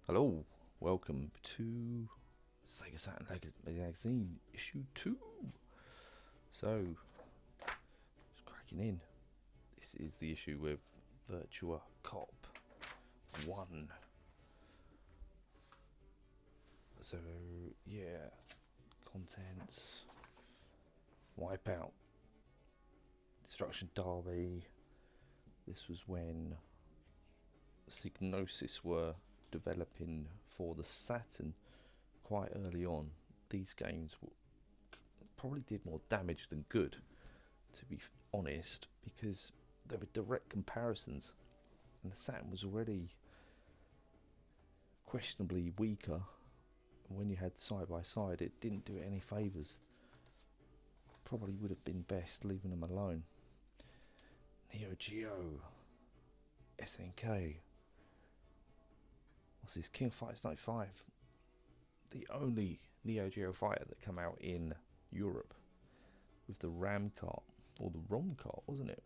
Hello, welcome to Sega Saturn Magazine issue 2. So, just cracking in. This is the issue with Virtua Cop 1. So, yeah, contents: Wipeout, Destruction Derby. This was when Psygnosis were developing for the Saturn quite early on. These games probably did more damage than good, to be honest, because they were direct comparisons, and the Saturn was already questionably weaker. When you had side by side, it didn't do it any favours. Probably would have been best leaving them alone. Neo Geo, SNK. What's this? King of Fighters 95. The only Neo Geo fighter that came out in Europe with the RAM cart, or the ROM cart, wasn't it?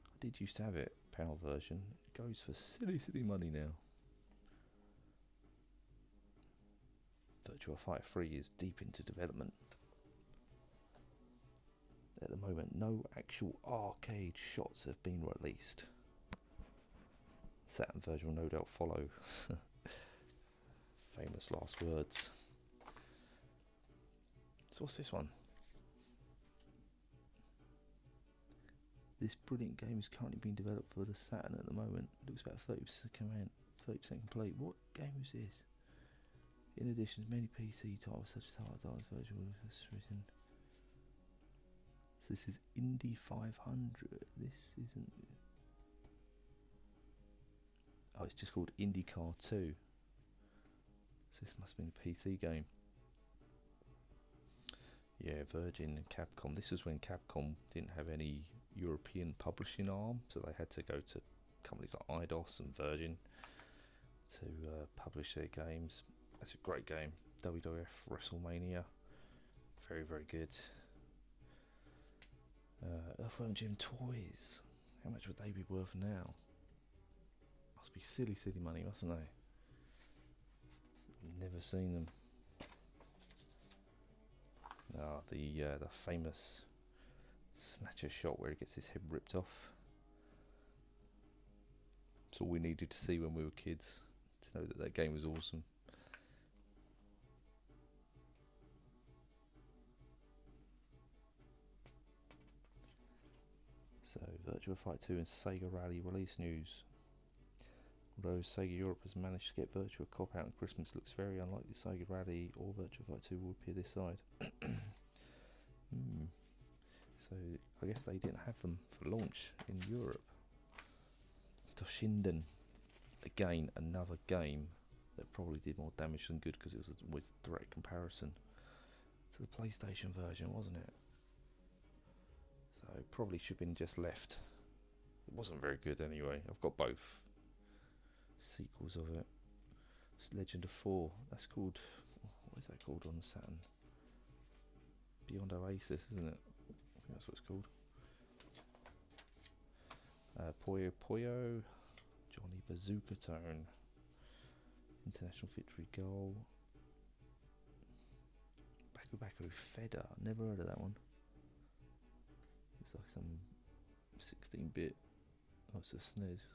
I did used to have it, PAL version. It goes for silly money now. Virtua Fighter 3 is deep into development. At the moment, no actual arcade shots have been released. Saturn version will no doubt follow. Famous last words. So what's this one? This brilliant game is currently being developed for the Saturn at the moment. It looks about 30% complete. What game is this? In addition, many PC titles such as Hard Times Virtual written. So this is Indy 500. This isn't. Oh, it's just called IndyCar 2. So this must have been a PC game. Yeah, Virgin and Capcom. This was when Capcom didn't have any European publishing arm, so they had to go to companies like Eidos and Virgin to publish their games. That's a great game. WWF WrestleMania. Very, very good. Earthworm Jim toys. How much would they be worth now? Must be silly money, mustn't they? Never seen them. The famous Snatcher shot where he gets his head ripped off. It's all we needed to see when we were kids to know that game was awesome. So, Virtua Fighter 2 and Sega Rally release news. Although Sega Europe has managed to get Virtua Cop out in Christmas, looks very unlikely Sega Rally or Virtua Fighter 2 will appear this side. So I guess they didn't have them for launch in Europe. Toshinden, again another game that probably did more damage than good because it was direct comparison to the PlayStation version, wasn't it? So probably should have been just left. It wasn't very good anyway. I've got both sequels of it. It's Legend of 4. That's called, what is that called on the Saturn? Beyond Oasis, isn't it? I think that's what it's called. Puyo Puyo, Johnny Bazooka Tone, International Victory Goal, Baku Baku Feder. Never heard of that one. It's like some 16-bit. Oh, it's a SNES.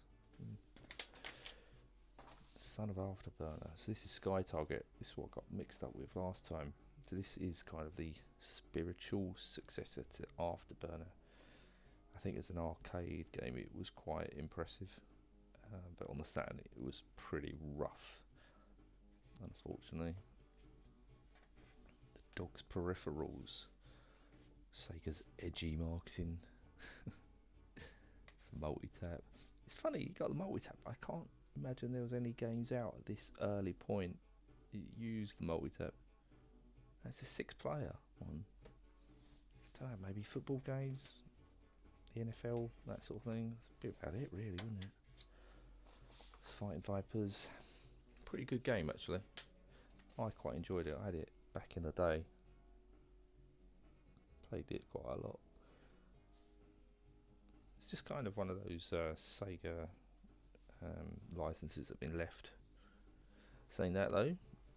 Son of Afterburner. So this is Sky Target. This is what I got mixed up with last time. So this is kind of the spiritual successor to Afterburner. I think as an arcade game it was quite impressive, but on the Saturn it was pretty rough, unfortunately. The dog's peripherals. Sega's edgy marketing. It's a multi-tap. It's funny, you got the multi-tap. I can't imagine there was any games out at this early point that used the multi-tap. That's a 6-player one. I don't know, maybe football games, the NFL, that sort of thing. That's a bit about it, really, wouldn't it? It's Fighting Vipers. Pretty good game, actually. I quite enjoyed it. I had it back in the day. Played it quite a lot. It's just kind of one of those Sega licenses have been left. Saying that though,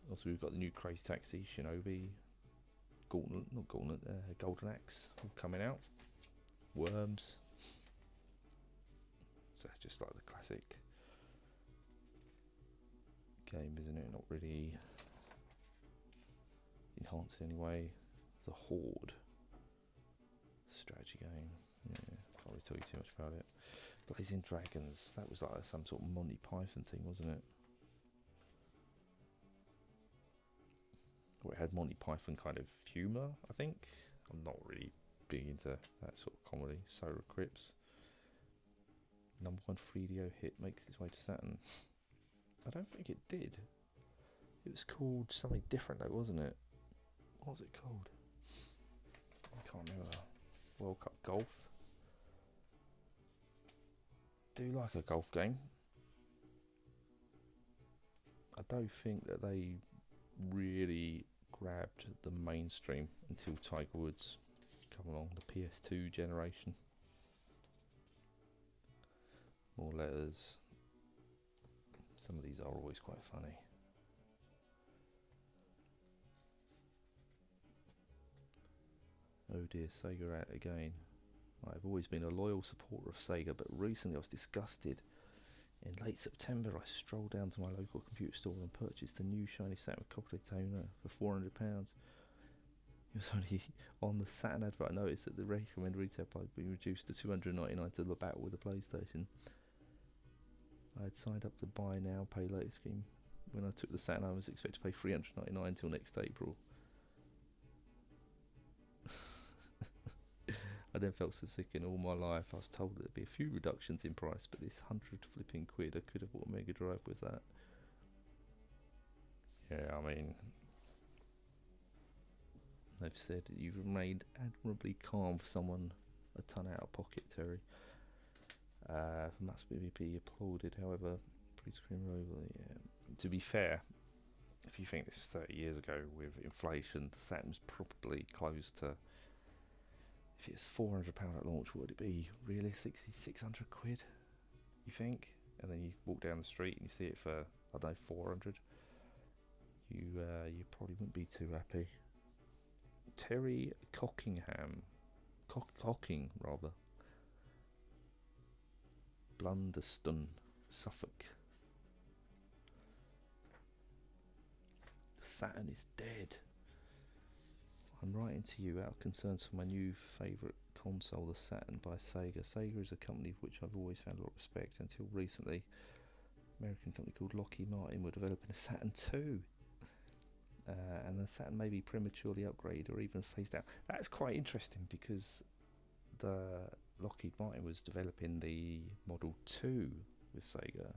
also we've got the new Crazy Taxi, Shinobi, Golden Axe all coming out. Worms. So that's just like the classic game, isn't it? Not really enhanced in any way. The Horde strategy game. Yeah, can't really tell you too much about it. Blazing Dragons. That was like some sort of Monty Python thing, wasn't it? Where it had Monty Python kind of humour, I think. I'm not really big into that sort of comedy. Solar Eclipse. #1 3DO hit makes its way to Saturn. I don't think it did. It was called something different though, wasn't it? What was it called? I can't remember. World Cup Golf. Do like a golf game. I don't think that they really grabbed the mainstream until Tiger Woods come along, the PS2 generation. More letters. Some of these are always quite funny. Oh dear, Sega out again. I've always been a loyal supporter of Sega, but recently I was disgusted. In late September, I strolled down to my local computer store and purchased a new shiny Saturn copy toner for £400. It was only on the Saturn advert I noticed that the recommended retail price had been reduced to $299 to the battle with the PlayStation. I had signed up to buy now, pay later scheme. When I took the Saturn, I was expected to pay $399 until next April. I then felt so sick in all my life. I was told there'd be a few reductions in price, but this £100 flipping quid, I could have bought a Mega Drive with that. Yeah, I mean, they've said that you've remained admirably calm for someone a ton out of pocket, Terry. Must be applauded, however, please scream over. Yeah. To be fair, if you think this is 30 years ago with inflation, the Saturn's probably close to, if it's £400 at launch, would it be realistically 600 quid, you think? And then you walk down the street and you see it for, I don't know, 400. You probably wouldn't be too happy. Terry Cockingham. Cocking, rather. Blunderston, Suffolk. Saturn is dead. I'm writing to you out of concerns for my new favourite console, the Saturn by Sega. Sega is a company for which I've always found a lot of respect until recently. American company called Lockheed Martin were developing a Saturn II. And the Saturn may be prematurely upgraded or even phased out. That's quite interesting because the Lockheed Martin was developing the Model 2 with Sega.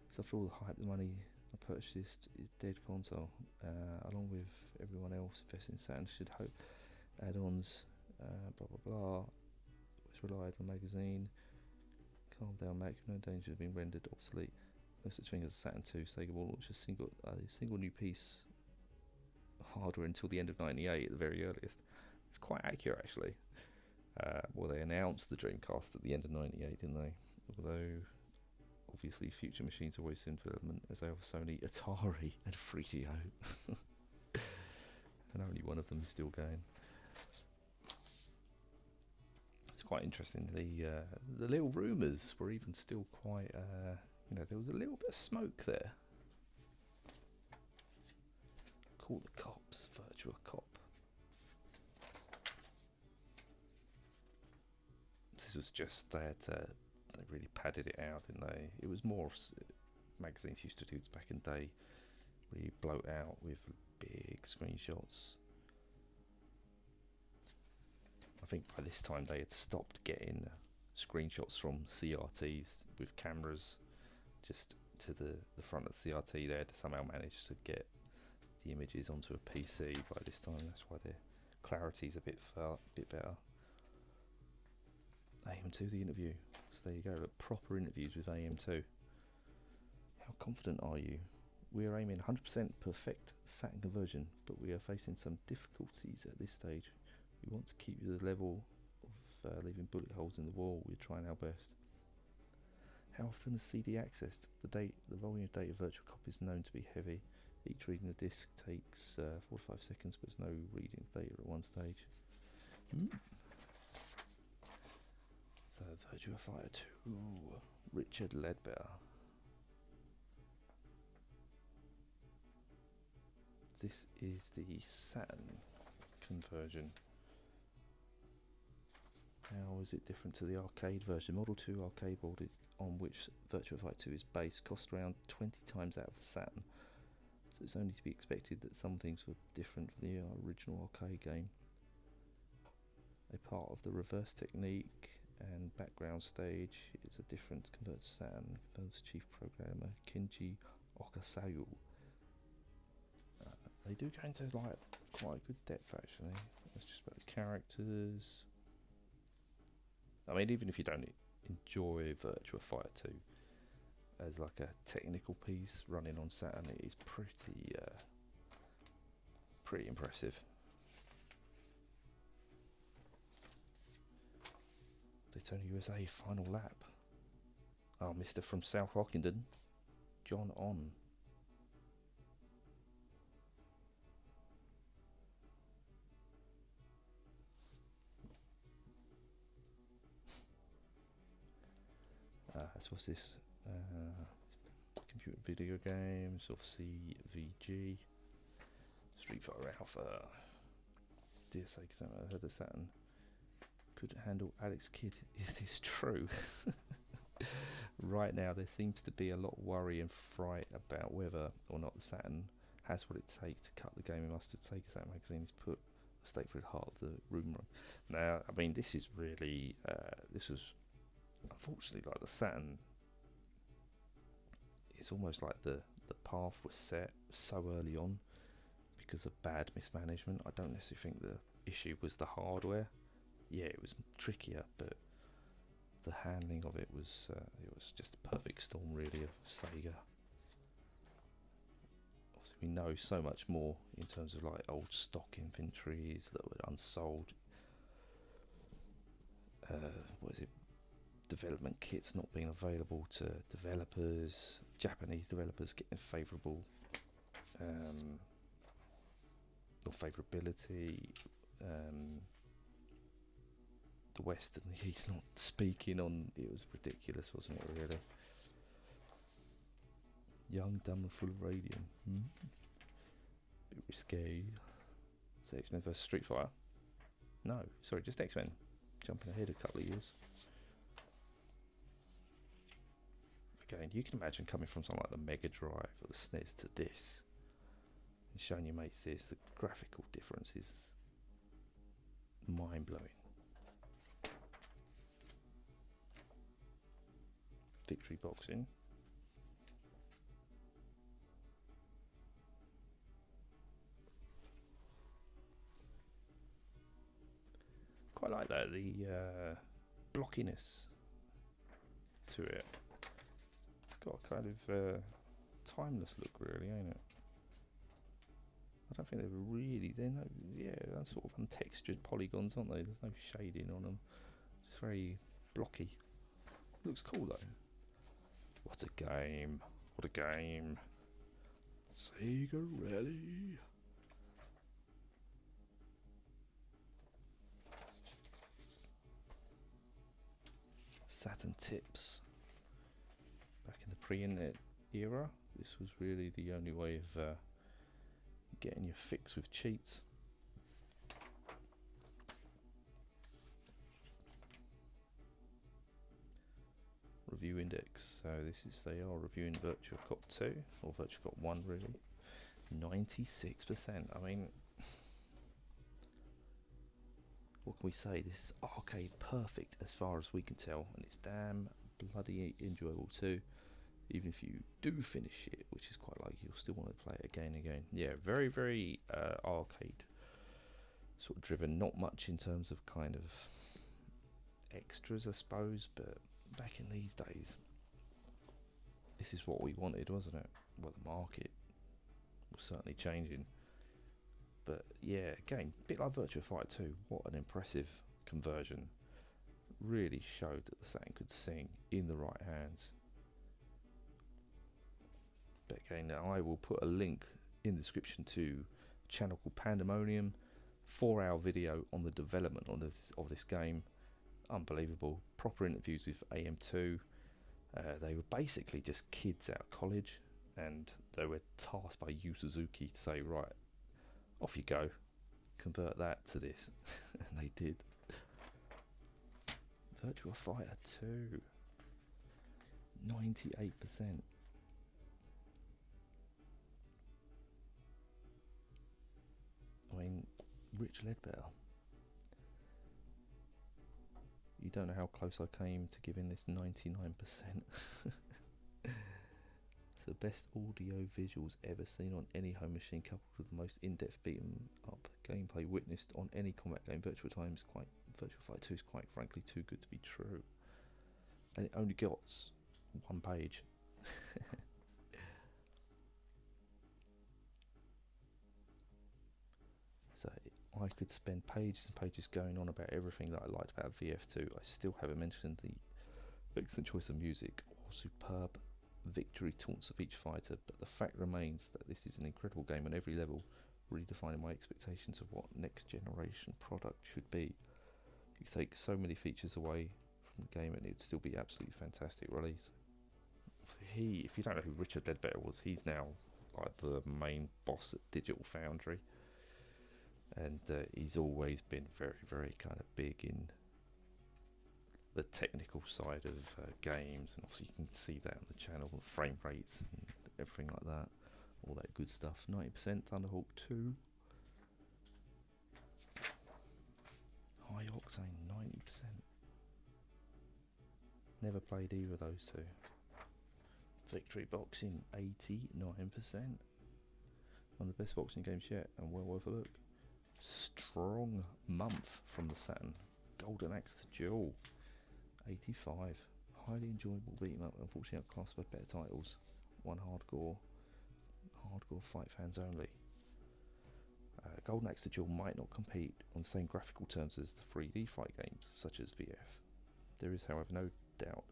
So after all the hype, the money I purchased is dead console. Along with everyone else investing in Saturn should hope add-ons, blah blah blah. It's relied on magazine. Calm down, Mac. No danger of being rendered obsolete. No such thing as a Saturn II. Sega will launch a single new piece hardware until the end of '98 at the very earliest. It's quite accurate actually. Well, they announced the Dreamcast at the end of '98, didn't they? Although obviously future machines are always in development, as they are Sony, Atari and 3DO. And only one of them is still going. It's quite interesting. The little rumours were even still quite, there was a little bit of smoke there. Call the cops, Virtua Cop. This was just they really padded it out, didn't they? It was more magazines used to do this back in the day, really bloat out with big screenshots. I think by this time they had stopped getting screenshots from CRTs with cameras just to the front of the CRT. They had somehow managed to get the images onto a PC by this time. That's why their clarity's a bit better. AM2, the interview. So there you go, look, proper interviews with AM2. How confident are you? We are aiming 100% perfect Saturn conversion, but we are facing some difficulties at this stage. We want to keep the level of leaving bullet holes in the wall. We're trying our best. How often is CD accessed? The volume of data virtual copy is known to be heavy. Each reading the disk takes 4 to 5 seconds, but there's no reading of data at one stage. So Virtua Fighter 2, Richard Ledbetter. This is the Saturn conversion. How is it different to the arcade version? Model 2 arcade board on which Virtua Fighter 2 is based cost around 20 times out of the Saturn. So it's only to be expected that some things were different from the original arcade game. A part of the reverse technique and background stage is a different converted Saturn, converted chief programmer Kinji Okasayu. They do go into like quite good depth actually. It's just about the characters. I mean, even if you don't enjoy Virtua Fighter 2 as like a technical piece running on Saturn, it is pretty impressive. Daytona USA final lap. Oh, Mr. from South Rockington, John On. So what's this? Computer video games of CVG, Street Fighter Alpha. Dear sakes, I heard of Saturn couldn't handle Alex Kidd. Is this true? Right now there seems to be a lot of worry and fright about whether or not the Saturn has what it takes to cut the game. It must have Sega Saturn Magazine has put a stake through the heart of the rumour. Now, I mean, this is really, this was unfortunately like the Saturn. It's almost like the path was set so early on because of bad mismanagement. I don't necessarily think the issue was the hardware. Yeah, it was trickier, but the handling of it was just a perfect storm really of Sega. Obviously we know so much more in terms of like old stock inventories that were unsold. What is it? Development kits not being available to developers, Japanese developers getting favourable or favourability. The West and the East not speaking on. It was ridiculous, wasn't it? Really. Young, dumb, and full of radium. Bit risque. So X-Men vs Street Fighter. No, sorry, just X-Men. Jumping ahead a couple of years. Again, you can imagine coming from something like the Mega Drive or the SNES to this, and showing your mates this. The graphical difference is mind blowing. Victory boxing. Quite like that, the blockiness to it. It's got a kind of timeless look, really, ain't it? I don't think they're no, yeah, they're sort of untextured polygons, aren't they? There's no shading on them. It's very blocky. Looks cool though. What a game! What a game! Sega Rally. Saturn tips. Back in the pre-internet era, this was really the only way of getting your fix with cheats. Review index. So this is, they are reviewing Virtua Cop 2 or Virtua Cop 1 really. 96%. I mean, what can we say? This is arcade perfect as far as we can tell, and it's damn bloody enjoyable too. Even if you do finish it, which is quite likely, you'll still want to play it again and again. Yeah, very, very arcade sort of driven. Not much in terms of kind of extras, I suppose, but back in these days, this is what we wanted, wasn't it? Well, the market was certainly changing. But yeah, again, a bit like Virtua Fighter 2, what an impressive conversion. Really showed that the Saturn could sing in the right hands. bet game. Now I will put a link in the description to a channel called Pandemonium, 4-hour video on the development of this game. Unbelievable. Proper interviews with AM2. They were basically just kids out of college, and they were tasked by Yu Suzuki to say, right, off you go, convert that to this. And they did. Virtua Fighter 2, 98%. I mean, Rich Ledbetter. You don't know how close I came to giving this 99%. It's the best audio visuals ever seen on any home machine, coupled with the most in-depth beaten up gameplay witnessed on any combat game. Virtua Fighter 2 is quite frankly too good to be true. And it only got one page. So I could spend pages and pages going on about everything that I liked about VF2. I still haven't mentioned the excellent choice of music or superb victory taunts of each fighter, but the fact remains that this is an incredible game on every level, redefining my expectations of what next generation product should be. You could take so many features away from the game and it'd still be absolutely fantastic release. If you don't know who Richard Ledbetter was, he's now like the main boss at Digital Foundry. And he's always been very, very kind of big in the technical side of games, and obviously you can see that on the channel, the frame rates and everything like that, all that good stuff. 90% Thunderhawk 2, High Octane 90%. Never played either of those two. Victory Boxing 89%. One of the best boxing games yet, and well worth a look. Strong Month from the Saturn. Golden Axe to Duel 85. Highly enjoyable beat 'em up. Unfortunately outclassed by better titles. One hardcore fight fans only. Golden Axe to Duel might not compete on the same graphical terms as the 3D fight games such as VF. There is however no doubt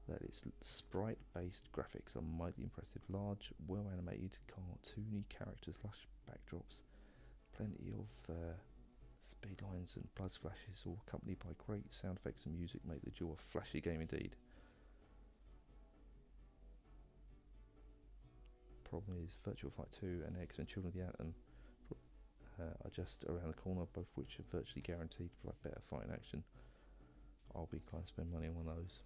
that its sprite-based graphics are mightily impressive. Large, well-animated, cartoony characters, lush backdrops, plenty of speed lines and blood splashes, all accompanied by great sound effects and music, make the Duel a flashy game indeed. Problem is, Virtua Fighter 2 and X-Men Children of the Atom are just around the corner, both of which are virtually guaranteed to provide better fighting action. I'll be inclined to spend money on one of those.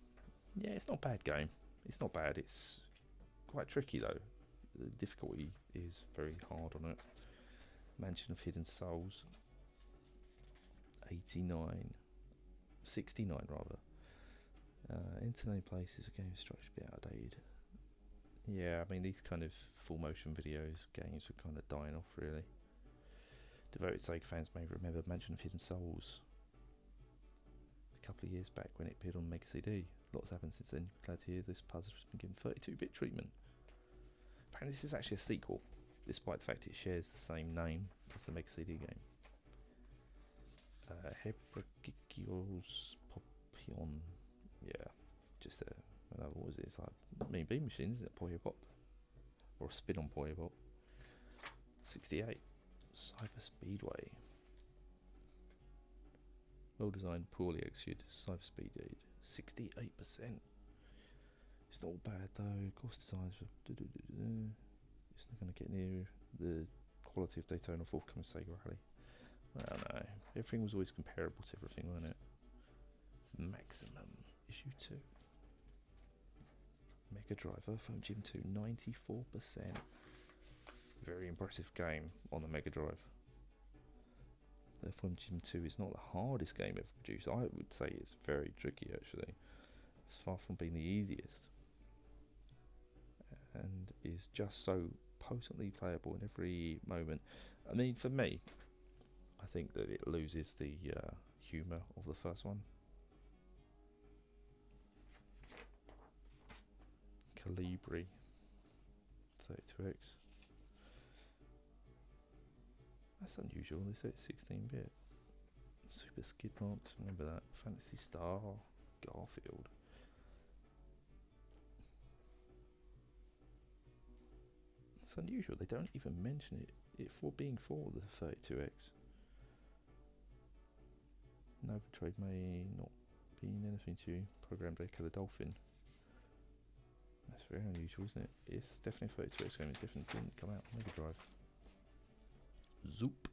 Yeah, it's not a bad game. It's not bad. It's quite tricky though. The difficulty is very hard on it. Mansion of Hidden Souls 69 rather. Internet Places, game structure a bit outdated. Yeah, I mean these kind of full motion videos games are kind of dying off really. Devoted Sega fans may remember Mansion of Hidden Souls a couple of years back when it appeared on Mega CD. Lots happened since then. Glad to hear this puzzle has been given 32-bit treatment. Apparently this is actually a sequel, despite the fact it shares the same name as the Mega CD game. Hebragios Popion. Yeah, just what was it? It's like Mean Bean Machine, isn't it? Puyo Pop. Or a spin on Puyo Pop. 68. Cyber Speedway. Well designed, poorly executed Cyber Speedway. 68%. It's not bad though. Course designs. It's not going to get near the quality of Daytona forthcoming Sega Rally. I don't know. Everything was always comparable to everything, wasn't it? Maximum issue 2. Mega Drive Earthworm Jim 2, 94%. Very impressive game on the Mega Drive. Earthworm Jim 2 is not the hardest game ever produced. I would say it's very tricky actually. It's far from being the easiest. And is just so potently playable in every moment. I mean, for me, I think that it loses the humour of the first one. Calibri 32X. That's unusual. They say it's 16-bit. Super Skid Marks, remember that. Fantasy Star, Garfield. It's unusual. They don't even mention it for being for the 32X. Nova Trade may not mean anything to you. Programmed Echo the Dolphin. That's very unusual, isn't it? It's definitely a 32X game. It definitely didn't come out on Mega Drive. Zoop.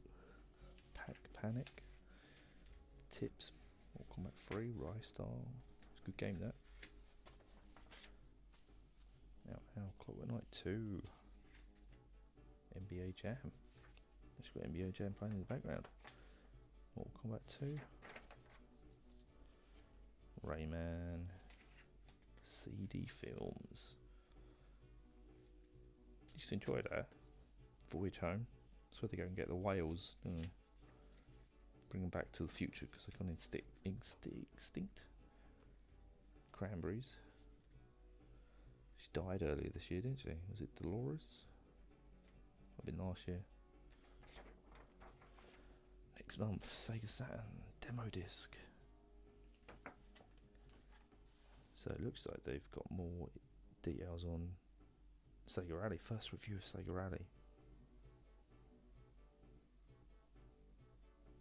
Pack Panic. Tips. Mortal Kombat 3. Rystar. It's a good game, that. Now, Clockwork Knight 2. NBA Jam. It's got NBA Jam playing in the background. Mortal Kombat 2. Rayman. CD Films. Used to enjoy that. Voyage Home. That's where they go and get the whales. Bring them back to the future because they've gone extinct. Cranberries. She died earlier this year, didn't she? Was it Dolores? Might have been last year. Next month, Sega Saturn demo disc. So it looks like they've got more details on Sega Rally. First review of Sega Rally.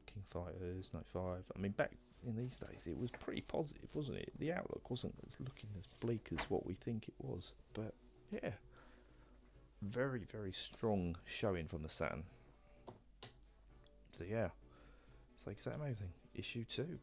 King Fighters 95. I mean, back in these days, it was pretty positive, wasn't it? The outlook wasn't as looking as bleak as what we think it was. But yeah, very, very strong showing from the Saturn. So yeah, Sega Saturn Magazine, issue 2.